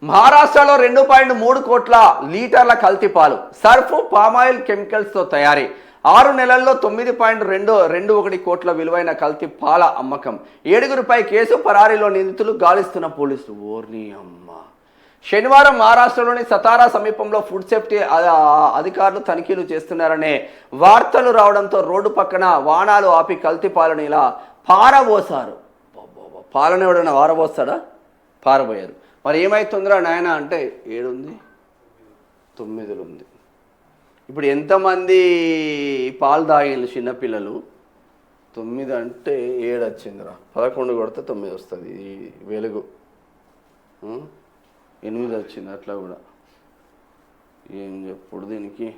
మహారాష్ట్రలో 2.3 కోట్ల లీటర్ల కల్తీ పాలు సర్ఫ్ పామాయిల్ కెమికల్స్తో తయారీ 6 నెలల్లో 9.21 కోట్ల విలువైన కల్తీ పాల అమ్మకం 7గురిపై కేసు పరారీలో నిందితులు గాలిస్తున్న పోలీసులు. ఓర్ని అమ్మ. శనివారం మహారాష్ట్రలోని సతారా సమీపంలో ఫుడ్ సేఫ్టీ అధికారులు తనిఖీలు చేస్తున్నారనే వార్తలు రావడంతో రోడ్డు పక్కన వాహనాలు ఆపి కల్తీ పాలను ఇలా పారబోసారు. పాలన ఎవడైనా వారబోస్తాడా? పారబోయారు. మరి ఏమైతుందిరా నాయన అంటే 7 ఉంది, 9 ఉంది. ఇప్పుడు ఎంతమంది పాలు తాగిళ్ళు చిన్నపిల్లలు? 9 అంటే 7 వచ్చిందిరా. 11 కొడితే 9 వస్తుంది. ఈ వెలుగు 8 వచ్చింది. అట్లా కూడా ఏం చెప్పుడు దీనికి.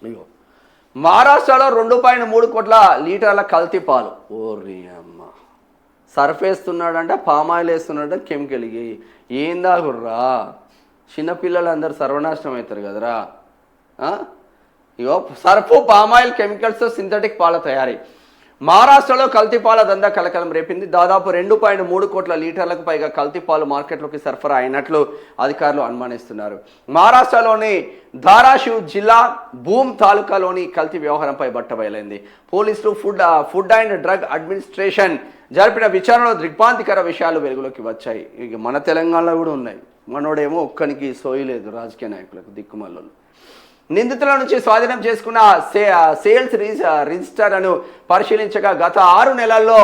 ఇగో మహారాష్ట్రలో 2.3 కోట్ల లీటర్ల కల్తీ పాలు. ఓర్రి అమ్మ. సర్ఫ్ వేస్తున్నాడంట, పామాయిల్ వేస్తున్నాడంట, కెమికల్. ఏం దాగుర్రా? చిన్నపిల్లలు అందరు సర్వనాశనం అవుతారు కదరా. ఇగో సర్ఫ్ పామాయిల్ కెమికల్స్తో సింథటిక్ పాల తయారీ. మహారాష్ట్రలో కల్తీ పాల దందా కలకలం రేపింది. దాదాపు 2.3 కోట్ల లీటర్లకు పైగా కల్తీ పాలు మార్కెట్లోకి సరఫరా అయినట్లు అధికారులు అనుమానిస్తున్నారు. మహారాష్ట్రలోని ధారాషివ్ జిల్లా భూమ్ తాలూకాలోని కల్తీ వ్యవహారంపై బట్టబయలైంది. పోలీసులు ఫుడ్ అండ్ డ్రగ్ అడ్మినిస్ట్రేషన్ జరిపిన విచారణలో దిగ్భ్రాంతికర విషయాలు వెలుగులోకి వచ్చాయి. ఇక మన తెలంగాణలో కూడా ఉన్నాయి. మనోడేమో ఒక్కనికి సోయలేదు రాజకీయ నాయకులకు, దిక్కుమల్లు. నిందితుల నుంచి స్వాధీనం చేసుకున్న సేల్స్ రిజిస్టర్ను పరిశీలించగా గత 6 నెలల్లో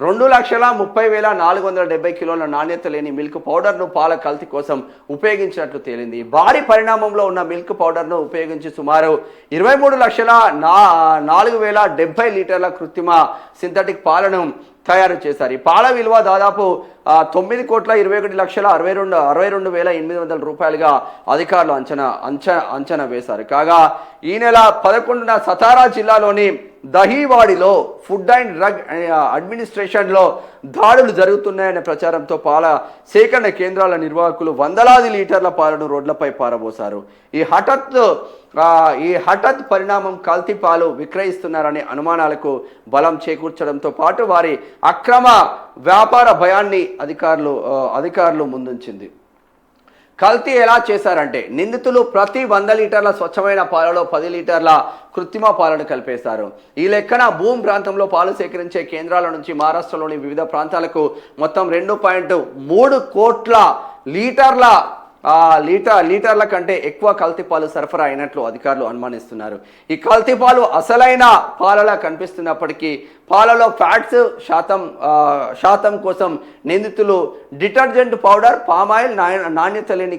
2,30,470 కిలోల నాణ్యత లేని మిల్క్ పౌడర్ను పాల కల్తీ కోసం ఉపయోగించినట్లు తేలింది. భారీ పరిణామంలో ఉన్న మిల్క్ పౌడర్ను ఉపయోగించి సుమారు 23,04,070 లీటర్ల కృత్రిమ సింథటిక్ పాలను తయారు చేశారు. ఈ పాల విలువ దాదాపు 9,21,62,800 రూపాయలుగా అధికారులు అంచనా వేశారు. కాగా ఈ నెల 11న సతారా జిల్లాలోని దహీవాడిలో ఫుడ్ అండ్ డ్రగ్ అడ్మినిస్ట్రేషన్లో దాడులు జరుగుతున్నాయనే ప్రచారంతో పాల సేకరణ కేంద్రాల నిర్వాహకులు వందలాది లీటర్ల పాలను రోడ్లపై పారబోసారు. ఈ హఠాత్ పరిణామం కల్తీ పాలు విక్రయిస్తున్నారనే అనుమానాలకు బలం చేకూర్చడంతో పాటు వారి అక్రమ వ్యాపార భయాన్ని అధికారులు ముందుంచింది. కల్తీ ఎలా చేశారంటే నిందితులు ప్రతి 100 లీటర్ల స్వచ్ఛమైన పాలలో 10 లీటర్ల కృత్రిమ పాలను కలిపేశారు. ఈ లెక్కన భూమి ప్రాంతంలో పాలు సేకరించే కేంద్రాల నుంచి మహారాష్ట్రలోని వివిధ ప్రాంతాలకు మొత్తం 2.3 కోట్ల లీటర్ల కంటే ఎక్కువ కల్తీ పాలు సరఫరా అయినట్లు అధికారులు అనుమానిస్తున్నారు. ఈ కల్తీ పాలు అసలైన పాలలా కనిపిస్తున్నప్పటికీ పాలలో ఫ్యాట్స్ శాతం కోసం నిందితులు డిటర్జెంట్ పౌడర్, పామాయిల్, నాణ్యత లేని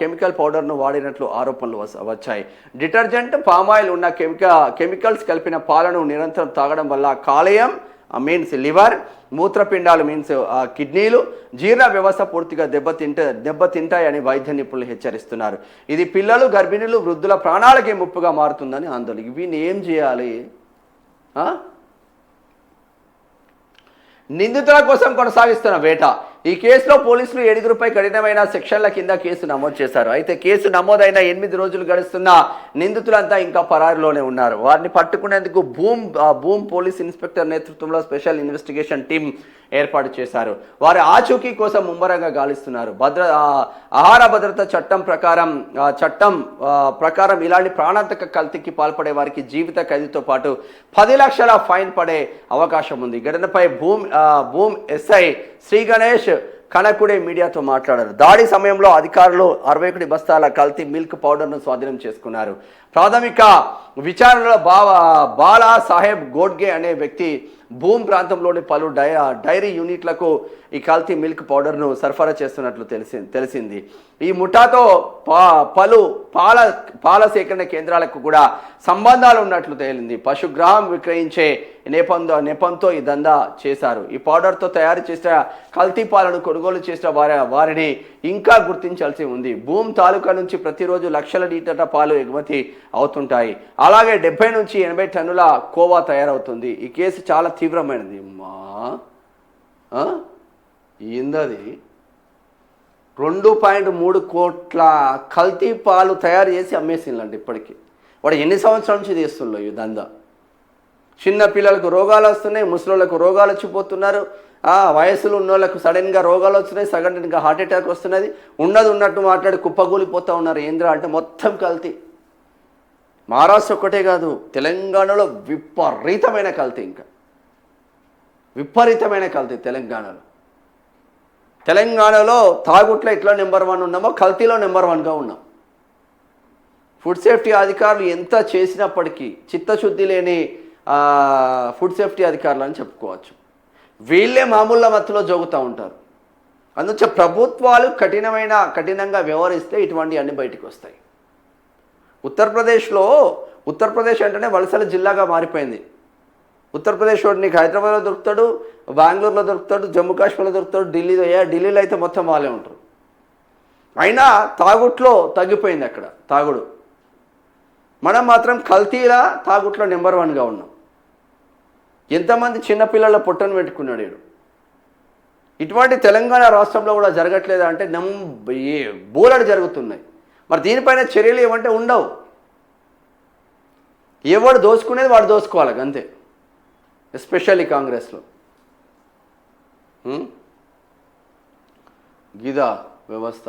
కెమికల్ పౌడర్ను వాడినట్లు ఆరోపణలు వచ్చాయి. డిటర్జెంట్, పామాయిల్ ఉన్న కెమికల్స్ కలిపిన పాలను నిరంతరం తాగడం వల్ల కాలేయం మీన్స్ లివర్, మూత్రపిండాలు మీన్స్ కిడ్నీలు, జీర్ణ వ్యవస్థ పూర్తిగా దెబ్బతింటాయని వైద్య నిపుణులు హెచ్చరిస్తున్నారు. ఇది పిల్లలు, గర్భిణీలు, వృద్ధుల ప్రాణాలకే ముప్పుగా మారుతుందని ఆందోళన. వీటిని ఏం చేయాలి? నిందితుల కోసం కొనసాగిస్తున్న వేట. ఈ కేసులో పోలీసులు 7గురిపై కఠినమైన సెక్షన్ల కింద కేసు నమోదు చేశారు. అయితే కేసు నమోదైన 8 రోజులు గడుస్తున్న నిందితులంతా ఇంకా పరారిలోనే ఉన్నారు. వారిని పట్టుకునేందుకు భూమ్ పోలీస్ ఇన్స్పెక్టర్ నేతృత్వంలో స్పెషల్ ఇన్వెస్టిగేషన్ టీం ఏర్పాటు చేశారు. వారి ఆచూకీ కోసం ముమ్మరంగా గాలిస్తున్నారు. ఆహార భద్రత చట్టం ప్రకారం ఇలాంటి ప్రాణాంతక కల్తీకి పాల్పడే వారికి జీవిత ఖైదుతో పాటు 10 లక్షల ఫైన్ పడే అవకాశం ఉంది. ఘటనపై భూమ్ ఎస్ఐ శ్రీ గణేష్ కనకుడే మీడియాతో మాట్లాడారు. దాడి సమయంలో అధికారులు 61 బస్తాల కల్తీ మిల్క్ పౌడర్ను స్వాధీనం చేసుకున్నారు. ప్రాథమిక విచారణలో బాలా సాహెబ్ గోడ్గే అనే వ్యక్తి భూమ్ ప్రాంతంలోని పలు డైరీ యూనిట్లకు ఈ కల్తీ మిల్క్ పౌడర్ను సరఫరా చేస్తున్నట్లు తెలిసింది. ఈ ముఠాతో పలు పాల సేకరణ కేంద్రాలకు కూడా సంబంధాలు ఉన్నట్లు తేలింది. పశుగ్రామం విక్రయించే నెపంతో ఈ దందా చేశారు. ఈ పౌడర్తో తయారు చేసిన కల్తీ పాలను కొనుగోలు చేసిన వారిని ఇంకా గుర్తించాల్సి ఉంది. భూమ్ తాలూకా నుంచి ప్రతిరోజు లక్షల లీటర్ల పాలు ఎగుమతి అవుతుంటాయి. అలాగే 70 నుంచి 80 టన్నుల కోవా తయారవుతుంది. ఈ కేసు చాలా తీవ్రమైనది. ఏందది? 2.3 కోట్ల కల్తీ పాలు తయారు చేసి అమ్మేసిందండి. ఇప్పటికీ వాడు ఎన్ని సంవత్సరాల నుంచి తీస్తుండో ఈ దందా. చిన్న పిల్లలకు రోగాలు వస్తున్నాయి, ముసలోళ్ళకు రోగాలు వచ్చిపోతున్నారు, వయసులో ఉన్న వాళ్ళకు సడన్గా రోగాలు వస్తున్నాయి, సడన్గా హార్ట్ అటాక్ వస్తున్నది, ఉన్నది ఉన్నట్టు మాట్లాడి కుప్పగూలిపోతూ ఉన్నారు. ఏంద్రా అంటే మొత్తం కల్తీ. మహారాష్ట్ర ఒక్కటే కాదు, తెలంగాణలో విపరీతమైన కల్తీ, ఇంకా విపరీతమైన కల్తీ తెలంగాణలో తాగుట్లో ఎట్లా నెంబర్ 1 ఉన్నామో కల్తీలో నెంబర్ 1గా ఉన్నాం. ఫుడ్ సేఫ్టీ అధికారులు ఎంత చేసినప్పటికీ చిత్తశుద్ధి లేని ఫుడ్ సేఫ్టీ అధికారులు అని చెప్పుకోవచ్చు. వీళ్ళే మామూలు మత్తులో జోగుతూ ఉంటారు. అందుకే ప్రభుత్వాలు కఠినంగా వ్యవహరిస్తే ఇటువంటి అన్ని బయటికి వస్తాయి. ఉత్తరప్రదేశ్ అంటేనే వలసల జిల్లాగా మారిపోయింది. ఉత్తరప్రదేశ్ వాడు నీకు హైదరాబాద్లో దొరుకుతాడు, బెంగళూరులో దొరుకుతాడు, జమ్మూ కాశ్మీర్లో దొరుకుతాడు, ఢిల్లీలో అయితే మొత్తం వాళ్ళే ఉంటారు. అయినా తాగుట్లో తగ్గిపోయింది అక్కడ తాగుడు. మనం మాత్రం కల్తీలా తాగుట్లో నెంబర్ 1గా ఉన్నాం. ఎంతమంది చిన్నపిల్లల పొట్టను పెట్టుకున్నాడు వీడు. ఇటువంటి తెలంగాణ రాష్ట్రంలో కూడా జరగట్లేదా అంటే బోలెడు జరుగుతున్నాయి. మరి దీనిపైన చర్యలు ఏమంటే ఉండవు. ఎవడు దోచుకునేది వాడు దోచుకోవాలి అంతే, ఎస్పెషల్లీ కాంగ్రెస్లో. గిదా వ్యవస్థ.